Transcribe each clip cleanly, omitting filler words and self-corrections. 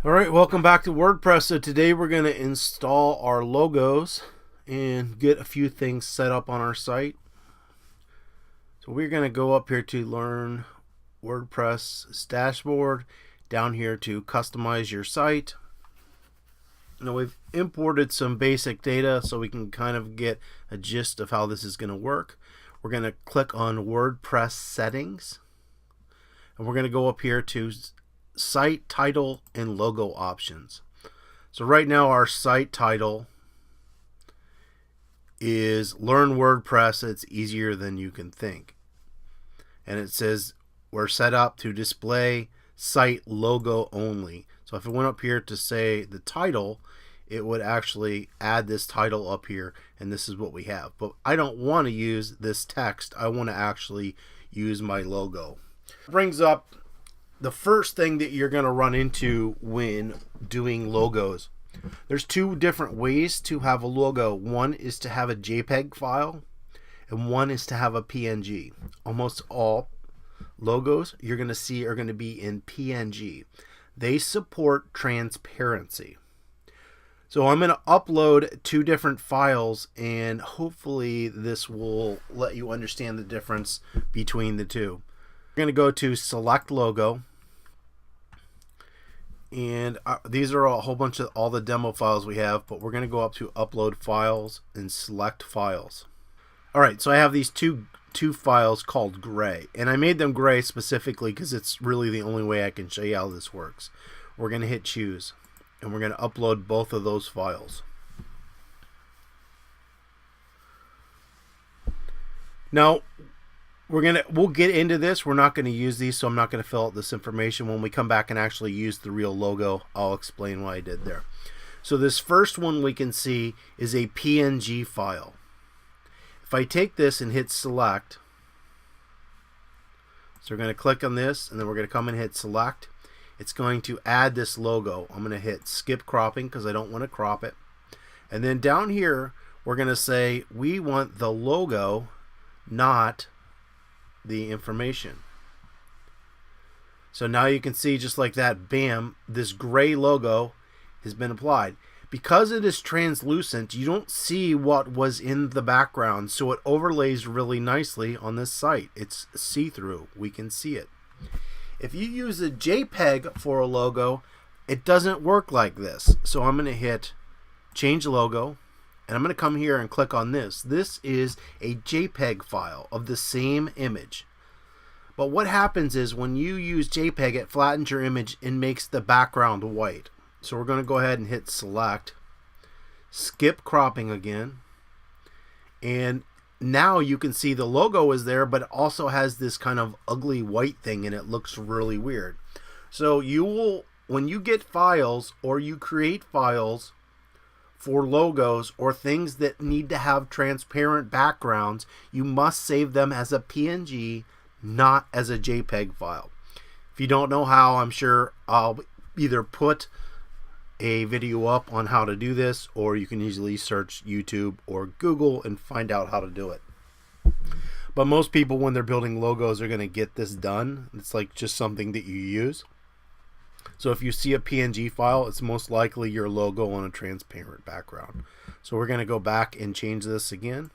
Alright, welcome back to WordPress. So today we're going to install our logos and get a few things set up on our site. So we're going to go up here to Learn WordPress Dashboard, down here to Customize Your Site. Now we've imported some basic data so we can kind of get a gist of how this is going to work. We're going to click on WordPress Settings, and we're going to go up here to Site Title and Logo Options. So right now our site title is Learn WordPress. It's easier than you can think. And it says we're set up to display site logo only. So if I went up here to say the title, it would actually add this title up here, and this is what we have. But I don't want to use this text. I want to actually use my logo. Brings up the first thing that you're going to run into when doing logos. There's two different ways to have a logo. One is to have a JPEG file, and one is to have a PNG. Almost all logos you're going to see are going to be in PNG. They support transparency. So I'm going to upload two different files, and hopefully this will let you understand the difference between the two. We're going to go to Select Logo. And these are a whole bunch of all the demo files we have, but we're going to go up to Upload Files and Select Files. Alright, so I have these two files called gray, and I made them gray specifically because it's really the only way I can show you how this works. We're going to hit Choose, and we're going to upload both of those files. Now we'll get into this. We're not going to use these, so I'm not going to fill out this information. When we come back and actually use the real logo, I'll explain what I did there. So this first one we can see is a PNG file. If I take this and hit select, so we're going to click on this, and then we're going to come and hit select. It's going to add this logo. I'm going to hit skip cropping because I don't want to crop it. And then down here, we're going to say we want the logo, not the information. So now you can see, just like that, bam, this gray logo has been applied. Because it is translucent, you don't see what was in the background, so it overlays really nicely on this site. It's see-through. We can see it. If you use a JPEG for a logo, it doesn't work like this. So I'm going to hit Change Logo, and I'm going to come here and click on this. This is a JPEG file of the same image. But what happens is when you use JPEG, it flattens your image and makes the background white. So we're going to go ahead and hit select, skip cropping again, and now you can see the logo is there, but it also has this kind of ugly white thing, and it looks really weird. So you will, when you get files or you create files for logos or things that need to have transparent backgrounds, you must save them as a PNG, not as a JPEG file. If you don't know how, I'm sure I'll either put a video up on how to do this, or you can easily search YouTube or Google and find out how to do it. But most people, when they're building logos, are going to get this done. It's like just something that you use. So if you see a PNG file, it's most likely your logo on a transparent background. So we're going to go back and change this again.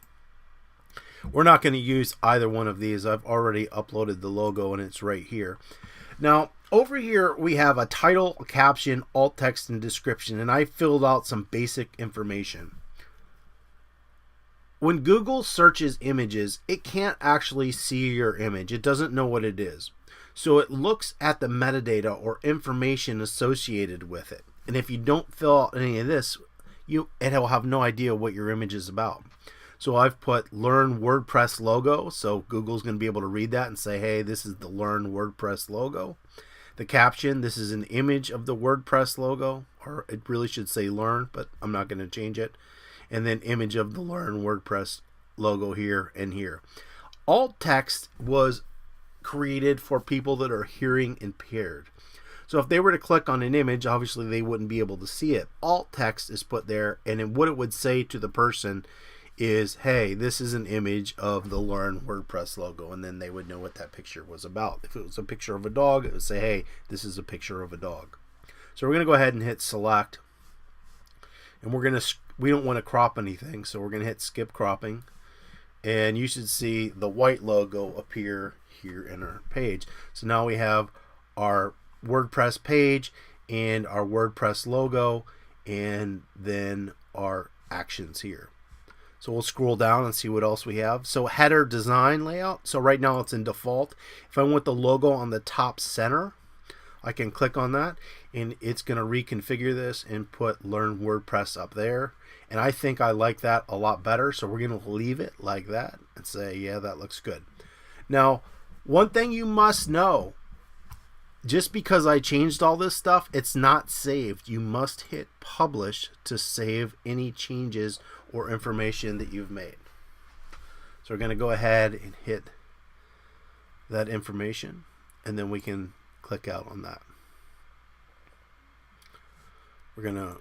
We're not going to use either one of these. I've already uploaded the logo, and it's right here. Now, over here we have a title, a caption, alt text, and description, and I filled out some basic information. When Google searches images, it can't actually see your image. It doesn't know what it is. So it looks at the metadata or information associated with it. And if you don't fill out any of this, it'll have no idea what your image is about. So I've put Learn WordPress Logo, so Google's going to be able to read that and say, hey, this is the Learn WordPress logo. The caption, this is an image of the WordPress logo, or it really should say Learn, but I'm not going to change it. And then image of the Learn WordPress logo here and here. Alt text was created for people that are hearing impaired. So if they were to click on an image, obviously they wouldn't be able to see it. Alt text is put there, and then what it would say to the person is, hey, this is an image of the Learn WordPress logo, and then they would know what that picture was about. If it was a picture of a dog, it would say, hey, this is a picture of a dog. So we're going to go ahead and hit select, and we don't want to crop anything, so we're going to hit skip cropping, and you should see the white logo appear here in our page. So now we have our WordPress page and our WordPress logo, and then our actions here. So we'll scroll down and see what else we have. So header design layout. So right now it's in default. If I want the logo on the top center, I can click on that and it's going to reconfigure this and put Learn WordPress up there. And I think I like that a lot better. So we're going to leave it like that and say, yeah, that looks good. Now, one thing you must know, just because I changed all this stuff, it's not saved. You must hit publish to save any changes or information that you've made. So we're going to go ahead and hit that information, and then we can click out on that. We're going to,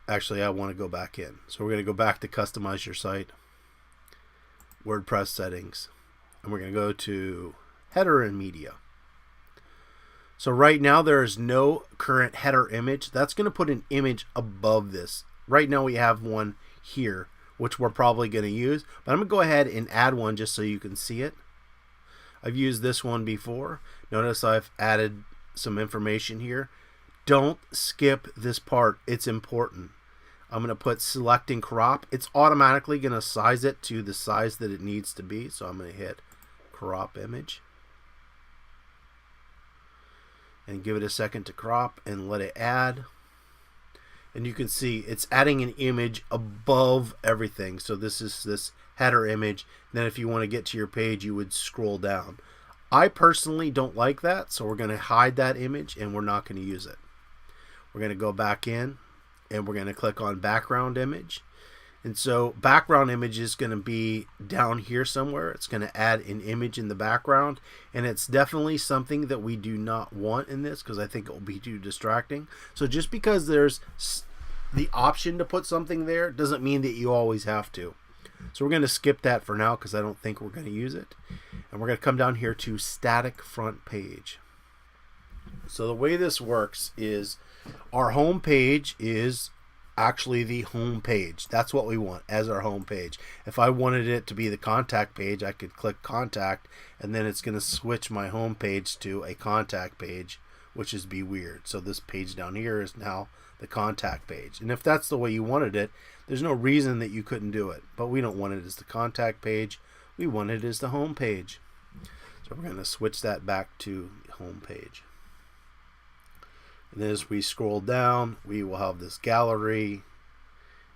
actually I want to go back in. So we're going to go back to customize your site, WordPress settings, and we're going to go to header and media. So right now there is no current header image. That's going to put an image above this. Right now we have one here, which we're probably going to use, but I'm going to go ahead and add one just so you can see it. I've used this one before. Notice I've added some information here. Don't skip this part. It's important. I'm going to put select and crop. It's automatically going to size it to the size that it needs to be. So I'm going to hit crop image and give it a second to crop and let it add. And you can see it's adding an image above everything. So this is this header image. Then if you want to get to your page, you would scroll down. I personally don't like that, so we're going to hide that image and we're not going to use it. We're going to go back in and we're going to click on background image. And so background image is going to be down here somewhere. It's going to add an image in the background, and it's definitely something that we do not want in this because I think it will be too distracting. So just because there's the option to put something there doesn't mean that you always have to. So we're going to skip that for now because I don't think we're going to use it. And we're going to come down here to static front page. So the way this works is our home page is actually the home page. That's what we want as our home page. If I wanted it to be the contact page, I could click contact, and then it's going to switch my home page to a contact page, which is be weird. So this page down here is now the contact page. And if that's the way you wanted it, there's no reason that you couldn't do it. But we don't want it as the contact page. We want it as the home page. So we're going to switch that back to home page. And then as we scroll down, we will have this gallery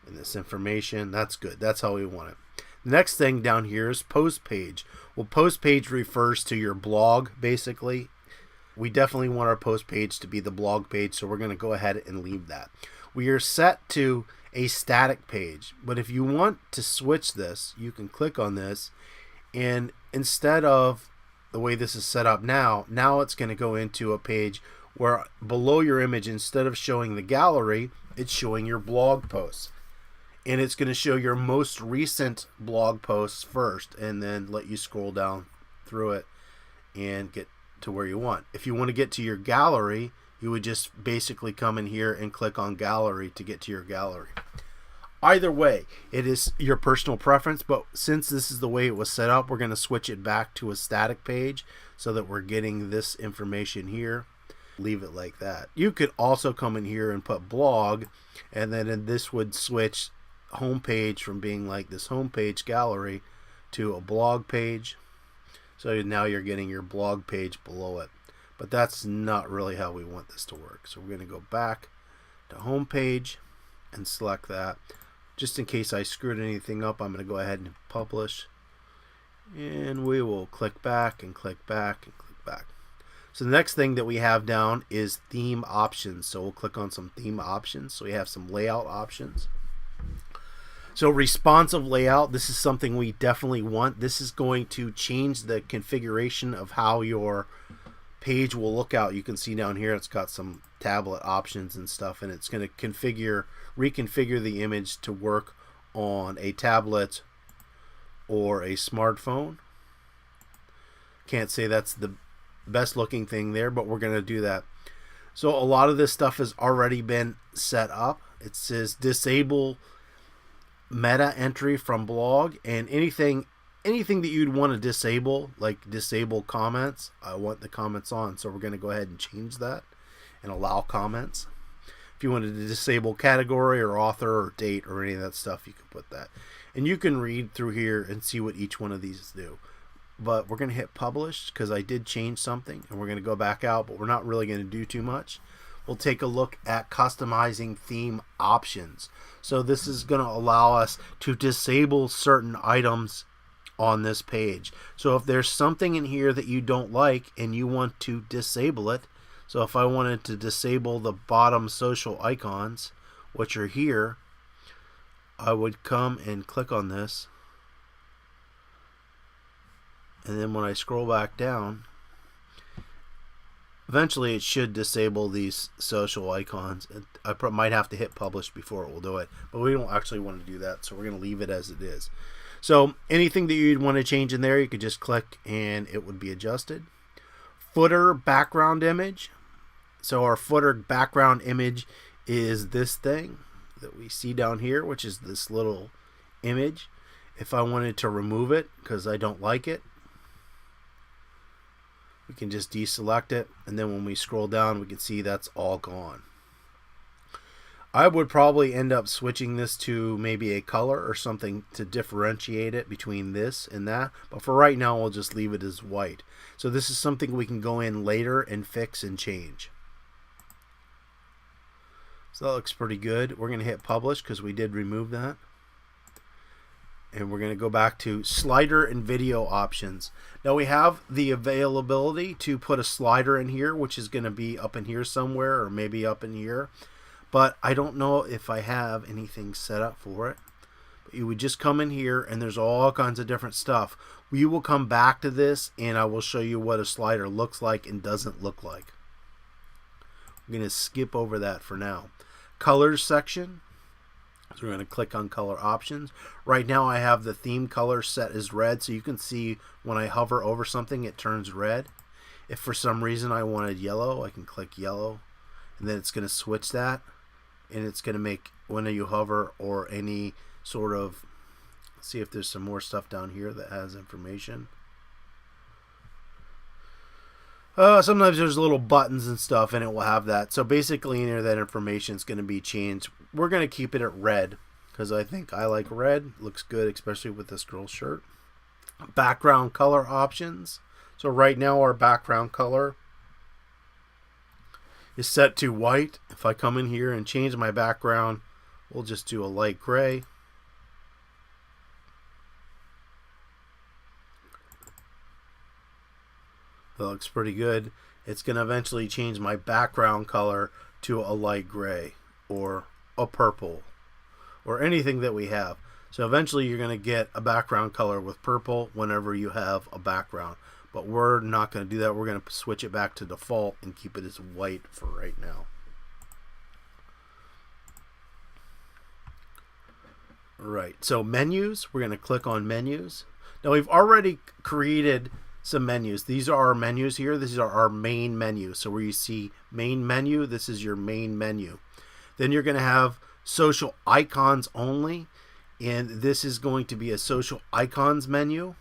and this information. That's good. That's how we want it. The next thing down here is post page. Well, post page refers to your blog, basically. We definitely want our post page to be the blog page, so we're going to go ahead and leave that. We are set to a static page, but if you want to switch this, you can click on this, and instead of the way this is set up now it's going to go into a page where below your image, instead of showing the gallery, it's showing your blog posts. And it's going to show your most recent blog posts first, and then let you scroll down through it and get to where you want. If you want to get to your gallery, you would just basically come in here and click on gallery to get to your gallery. Either way, it is your personal preference, but since this is the way it was set up, we're going to switch it back to a static page so that we're getting this information here. Leave it like that. You could also come in here and put blog, and then this would switch homepage from being like this homepage gallery to a blog page. So now you're getting your blog page below it. But that's not really how we want this to work. So we're going to go back to homepage and select that. Just in case I screwed anything up, I'm going to go ahead and publish. And we will click back and click back and click back. So the next thing that we have down is theme options. So we'll click on some theme options. So we have some layout options. So responsive layout, this is something we definitely want. This is going to change the configuration of how your page will look out. You can see down here it's got some tablet options and stuff, and it's going to reconfigure the image to work on a tablet or a smartphone. Can't say that's the best looking thing there, but we're going to do that. So a lot of this stuff has already been set up. It says disable meta entry from blog, and anything that you'd want to disable, like disable comments. I want the comments on, so we're going to go ahead and change that and allow comments. If you wanted to disable category or author or date or any of that stuff, you can put that. And you can read through here and see what each one of these do. But we're going to hit publish because I did change something, and we're going to go back out, but we're not really going to do too much. We'll take a look at customizing theme options. So this is going to allow us to disable certain items on this page. So if there's something in here that you don't like and you want to disable it, so if I wanted to disable the bottom social icons, which are here, I would come and click on this. And then when I scroll back down, eventually it should disable these social icons. I might have to hit publish before it will do it, but we don't actually want to do that, so we're going to leave it as it is. So anything that you'd want to change in there, you could just click and it would be adjusted. Footer background image. So our footer background image is this thing that we see down here, which is this little image. If I wanted to remove it because I don't like it, we can just deselect it, and then when we scroll down we can see that's all gone. I would probably end up switching this to maybe a color or something to differentiate it between this and that, but for right now we'll just leave it as white. So this is something we can go in later and fix and change. So that looks pretty good. We're going to hit publish because we did remove that. And we're going to go back to slider and video options. Now we have the availability to put a slider in here, which is going to be up in here somewhere or maybe up in here. But I don't know if I have anything set up for it. But you would just come in here and there's all kinds of different stuff. We will come back to this and I will show you what a slider looks like and doesn't look like. I'm going to skip over that for now. Colors section. So we're going to click on color options. Right now I have the theme color set as red, so you can see when I hover over something it turns red. If for some reason I wanted yellow, I can click yellow, and then it's going to switch that, and it's going to make when you hover or any sort of, let's see if there's some more stuff down here that has information. Sometimes there's little buttons and stuff and it will have that. So basically any of that information is going to be changed. We're going to keep it at red because I think I like red. Looks good, especially with this girl's shirt. Background color options. So right now our background color is set to white. If I come in here and change my background, we'll just do a light gray. That looks pretty good. It's going to eventually change my background color to a light gray or a purple or anything that we have. So eventually you're going to get a background color with purple whenever you have a background. But we're not going to do that. We're going to switch it back to default and keep it as white for right now. Right, so menus, we're going to click on menus. Now we've already created some menus. These are our menus here. These are our main menu. So where you see main menu, this is your main menu. Then you're going to have social icons only, and this is going to be a social icons menu.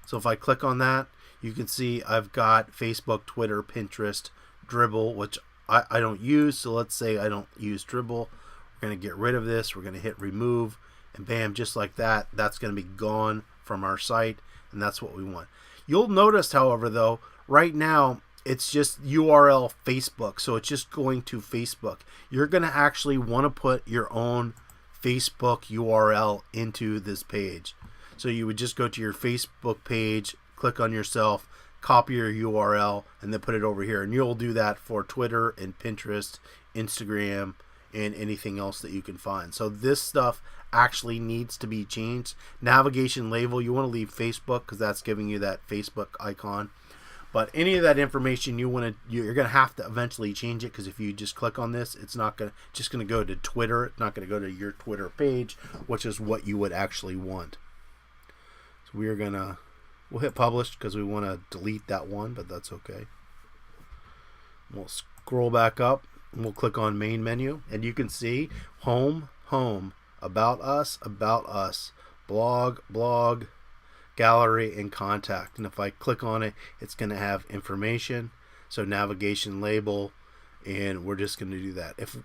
So if I click on that, you can see I've got Facebook, Twitter, Pinterest, Dribbble, which I don't use. So let's say I don't use Dribbble. We're going to get rid of this. We're going to hit remove, and bam, just like that, that's going to be gone from our site. And that's what we want. You'll notice, however, though, right now it's just URL Facebook, so it's just going to Facebook. You're going to actually want to put your own Facebook URL into this page. So you would just go to your Facebook page, click on yourself, copy your URL, and then put it over here. And you'll do that for Twitter and Pinterest, Instagram, and anything else that you can find. So this stuff actually needs to be changed. Navigation label, you want to leave Facebook because that's giving you that Facebook icon. But any of that information you're going to have to eventually change it, because if you just click on this, it's not going to just going to go to Twitter. It's not going to go to your Twitter page, which is what you would actually want. So we'll hit publish because we want to delete that one, but that's okay. We'll scroll back up and we'll click on main menu, and you can see home, about us, blog, gallery, and contact. And if I click on it, it's going to have information, so navigation label, and we're just going to do that. If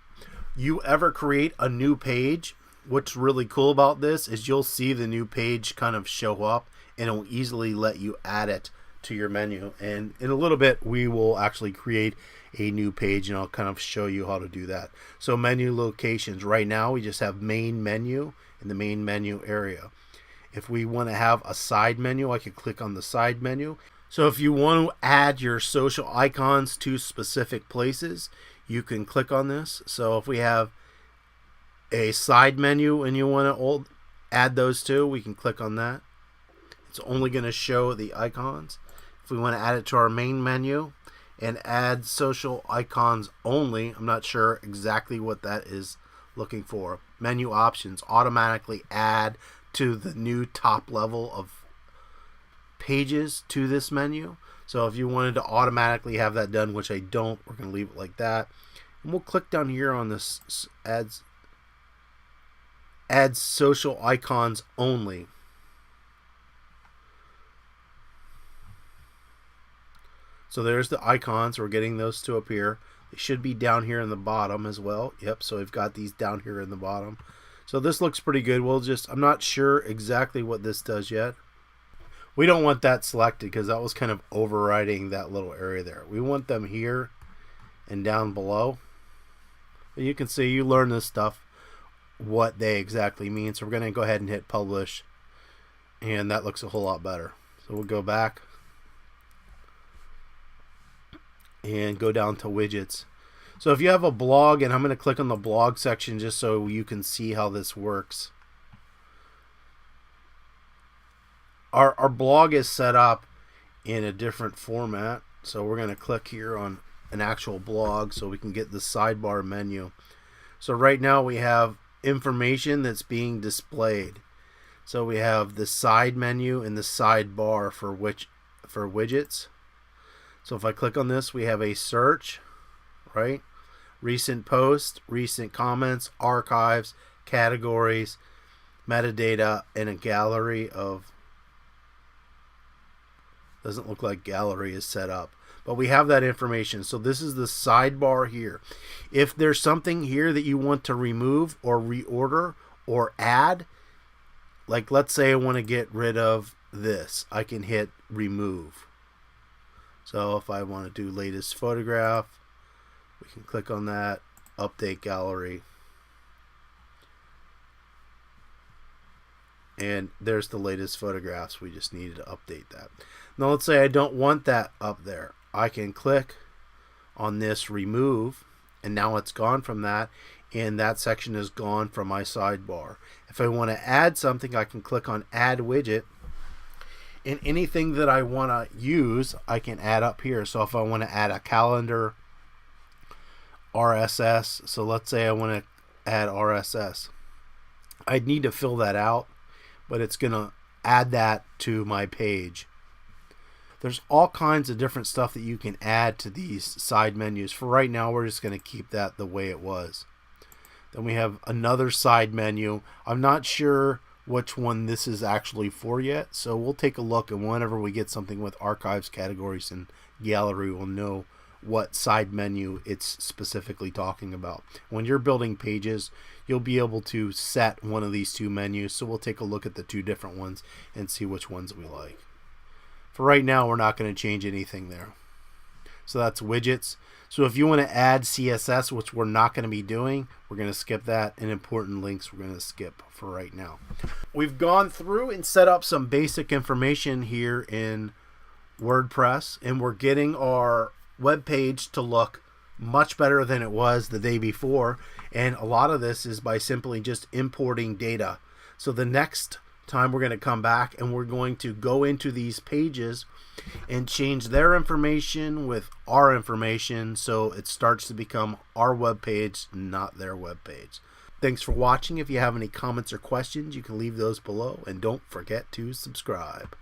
you ever create a new page, what's really cool about this is you'll see the new page kind of show up, and it will easily let you add it to your menu. And in a little bit we will actually create a new page, and I'll kind of show you how to do that. So menu locations, right now we just have main menu in the main menu area. If we want to have a side menu, I could click on the side menu. So if you want to add your social icons to specific places, you can click on this. So if we have a side menu and you want to add those to, we can click on that. It's only going to show the icons. If we want to add it to our main menu and add social icons only, I'm not sure exactly what that is looking for. Menu options, automatically add to the new top level of pages to this menu. So if you wanted to automatically have that done, which I don't, we're going to leave it like that. And we'll click down here on this add social icons only. So there's the icons. We're getting those to appear. They should be down here in the bottom as well. Yep, so we've got these down here in the bottom. So this looks pretty good. I'm not sure exactly what this does yet. We don't want that selected because that was kind of overriding that little area there. We want them here and down below. But you can see, you learn this stuff, what they exactly mean. So we're going to go ahead and hit publish, and that looks a whole lot better. So we'll go back and go down to widgets. So if you have a blog, and I'm going to click on the blog section just so you can see how this works. Our blog is set up in a different format, so we're going to click here on an actual blog so we can get the sidebar menu. So right now we have information that's being displayed. So we have the side menu and the sidebar for widgets. So if I click on this, we have a search, right? Recent posts, recent comments, archives, categories, metadata, and a gallery of, doesn't look like gallery is set up, but we have that information. So this is the sidebar here. If there's something here that you want to remove or reorder or add, like let's say I want to get rid of this, I can hit remove. So if I want to do latest photograph, we can click on that, update gallery, and there's the latest photographs. We just needed to update that. Now let's say I don't want that up there. I can click on this remove, and now it's gone from that, and that section is gone from my sidebar. If I want to add something, I can click on add widget, and anything that I want to use I can add up here. So if I want to add a calendar, RSS, so let's say I want to add RSS, I'd need to fill that out, but it's gonna add that to my page. There's all kinds of different stuff that you can add to these side menus. For right now, we're just going to keep that the way it was. Then we have another side menu. I'm not sure which one this is actually for yet, so we'll take a look, and whenever we get something with archives, categories, and gallery, we'll know what side menu it's specifically talking about. When you're building pages, you'll be able to set one of these two menus, so we'll take a look at the two different ones and see which ones we like. For right now, we're not going to change anything there. So that's widgets. So if you want to add CSS, which we're not going to be doing, we're going to skip that, and important links we're going to skip for right now. We've gone through and set up some basic information here in WordPress, and we're getting our web page to look much better than it was the day before, and a lot of this is by simply just importing data. So the next time we're going to come back and we're going to go into these pages and change their information with our information, so it starts to become our web page, not their web page. Thanks for watching. If you have any comments or questions, you can leave those below, and don't forget to subscribe.